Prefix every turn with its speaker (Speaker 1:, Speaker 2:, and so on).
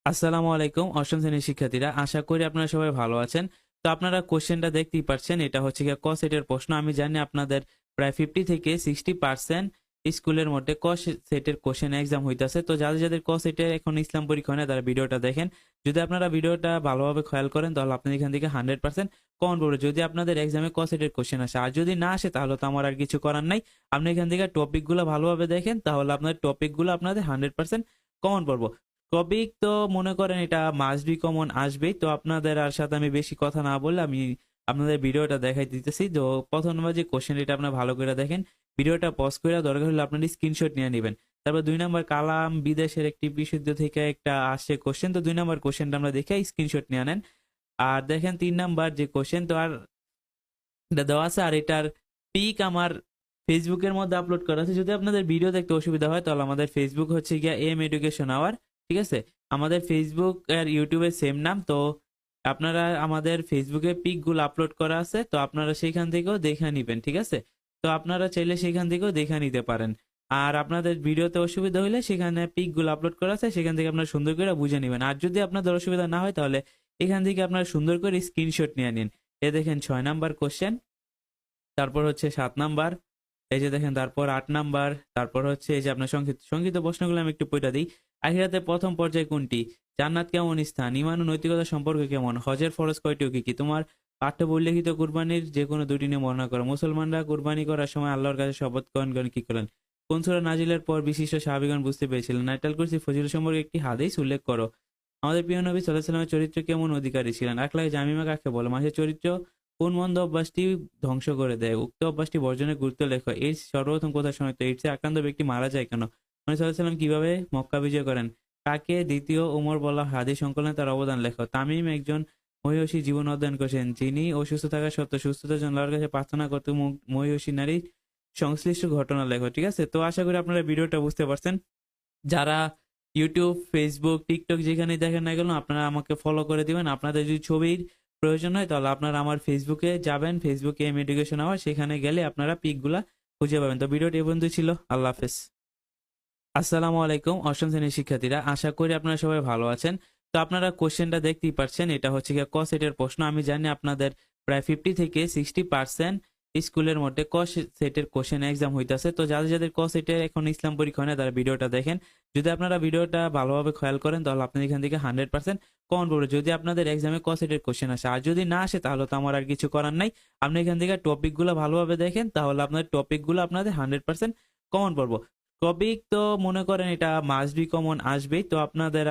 Speaker 1: আসসালামু আলাইকুম অষ্টম শ্রেণীর শিক্ষার্থীরা, আশা করি আপনারা সবাই ভালো আছেন। তো আপনারা কোশ্চেনটা দেখতেই পাচ্ছেন, এটা হচ্ছে গিয়ে ক সেটের প্রশ্ন। আমি জানি আপনাদের প্রায় 50 থেকে 60% স্কুলের মধ্যে ক সেটের কোশ্চেন এক্সাম হইতাছে। তো যাদের যাদের ক সেটের এখন ইসলাম পরীক্ষা হয় না, তারা ভিডিওটা দেখেন। যদি আপনারা ভিডিওটা ভালোভাবে খেয়াল করেন, তাহলে আপনাদের এখান থেকে 100% কমন পড়বে যদি আপনাদের এক্সামে ক সেটের কোশ্চেন আসে। আর যদি না আসে, তাহলে তো আমার আর কিছু করার নাই। আপনি এখান থেকে টপিকগুলো ভালোভাবে দেখেন, তাহলে আপনার টপিকগুলো আপনাদের 100% কমন পড়বো। টপিক তো মনে করেন এটা মাস্ট বি কমন আসবেই। তো আপনাদের আর সাথে আমি বেশি কথা না বললে আমি আপনাদের ভিডিওটা দেখাই দিতেছি। তো প্রথম নাম্বার যে কোশ্চেন, এটা আপনারা ভালো করে দেখেন। ভিডিওটা পজ করে দরকার হলে আপনার স্ক্রিনশট নিয়ে নেবেন। তারপর 2 নাম্বার কালাম বিদেশের একটি বিশুদ্ধ থেকে একটা আসছে কোশ্চেন। তো 2 নাম্বার কোশ্চেনটা আমরা দেখে স্ক্রিনশট নিয়ে নেন। আর দেখেন 3 নাম্বার যে কোশ্চেন, তো আর এটা দেওয়া আছে, আর এটার পিক আমার ফেসবুকের মধ্যে আপলোড করা আছে। যদি আপনাদের ভিডিও দেখতে অসুবিধা হয়, তাহলে আমাদের ফেসবুক হচ্ছে গিয়া এম এডুকেশন আওয়ার, ঠিক আছে? আমাদের ফেসবুক আর ইউটিউবে সেম নাম। তো আপনারা আমাদের ফেসবুকে পিকগুলো আপলোড করা আছে, তো আপনারা সেখান থেকেও দেখে নিবেন, ঠিক আছে? তো আপনারা চাইলে সেখান থেকেও দেখে নিতে পারেন। আর আপনাদের ভিডিওতে অসুবিধা হলে সেখানে পিকগুলো আপলোড করা আছে, সেখান থেকে আপনারা সুন্দর করে বুঝে নেবেন। আর যদি আপনাদের অসুবিধা না হয়, তাহলে এখান থেকে আপনারা সুন্দর করে স্ক্রিনশট নিয়ে নিন। এ দেখেন 6 নাম্বার কোশ্চেন, তারপর হচ্ছে 7 নাম্বার, এই যে দেখেন, তারপর 8 নাম্বার, তারপর হচ্ছে এই যে আপনার সংক্ষিপ্ত সংক্ষিপ্ত প্রশ্নগুলো আমি একটু পড়ে দিই। আখিরাতে প্রথম পর্যায় কোনটি? জান্নাত কেমন স্থান? ঈমান ও নৈতিকতা সম্পর্ক কেমন? হজের ফরজ কয়টি ও কি কি? তোমার পাঠ্য বই উল্লেখিত কুরবানির যে কোনো দুটি নিয়ে বর্ণনা করো। মুসলমানরা কুরবানি করার সময় আল্লাহর কাছে শপথ করেন কি করেন? কোন সূরা নাজিলের পর বিশিষ্ট সাহাবীগণ বুঝতে পেরেছিলেন? আয়াতুল কুরসি ফজিলত সম্পর্কে একটি হাদিস উল্লেখ করো। আমাদের প্রিয় নবী সাল্লাল্লাহু আলাইহি ওয়াসাল্লামের চরিত্র কেমন অধিকারী ছিলেন? আখলাকে জামিমা কাকে বলে? মানুষের চরিত্র কোন মন্দ অভ্যাসটি ধ্বংস করে দেয়? উক্ত অভ্যাসটি বর্জনের গুরুত্ব লেখো। এইডস সর্বপ্রথম কোথায় শনাক্ত? এইডসে আক্রান্ত ব্যক্তি মারা যায় কেন? নবী সাল্লাল্লাহু আলাইহি ওয়াসাল্লাম কিভাবে মক্কা বিজয় করেন? কাকে দ্বিতীয় ওমর বলা? হাদীস সংকলনে তার অবদান লেখো। তামিম একজন মহিষী জীবন অধ্যয়ন করেছেন, যিনি অসুস্থ থাকা সত্ত্বেও সুস্থতার জন্য আল্লাহর কাছে প্রার্থনা করতে মহিষী নারী সংশ্লিষ্ট ঘটনা লেখো, ঠিক আছে? তো আশা করি আপনারা ভিডিওটা বুঝতে পারছেন। যারা ইউটিউব, ফেসবুক, টিকটক যেখানেই দেখেন না কেন, আপনারা আমাকে ফলো করে দিবেন। আপনাদের যদি ছবির প্রয়োজন হয়, তাহলে আপনারা আমার ফেসবুকে যাবেন, ফেসবুকে এম এডুকেশন আওয়ার, সেখানে গেলে আপনারা পিকগুলা খুঁজে পাবেন। তো ভিডিওটি এই পর্যন্ত ছিল। আল্লাহ হাফেজ। আসসালামু আলাইকুম অষ্টম শ্রেণীর শিক্ষার্থীরা, আশা করি আপনারা সবাই ভালো আছেন। তো আপনারা কোশ্চেনটা দেখতেই পাচ্ছেন, এটা হচ্ছে গিয়ে ক সেটের প্রশ্ন। আমি জানি আপনাদের প্রায় 50 থেকে 60% স্কুলের মধ্যে ক সেটের কোশ্চেন এক্সাম হইতাছে। তো যাদের যাদের ক সেটের এখন ইসলাম পরীক্ষা হয় না, তারা ভিডিওটা দেখেন। যদি আপনারা ভিডিওটা ভালোভাবে খেয়াল করেন, তাহলে আপনাদের এখান থেকে 100% কমন পড়বে যদি আপনাদের এক্সামে ক সেটের কোশ্চেন আসে। আর যদি না আসে, তাহলে তো আমার আর কিছু করার নাই। আপনি এখান থেকে টপিকগুলো ভালোভাবে দেখেন, তাহলে আপনার টপিকগুলো আপনাদের 100% কমন পড়বো। টপিক তো মনে করেন এটা মাস্ট বি কমন আসবেই। তো আপনাদের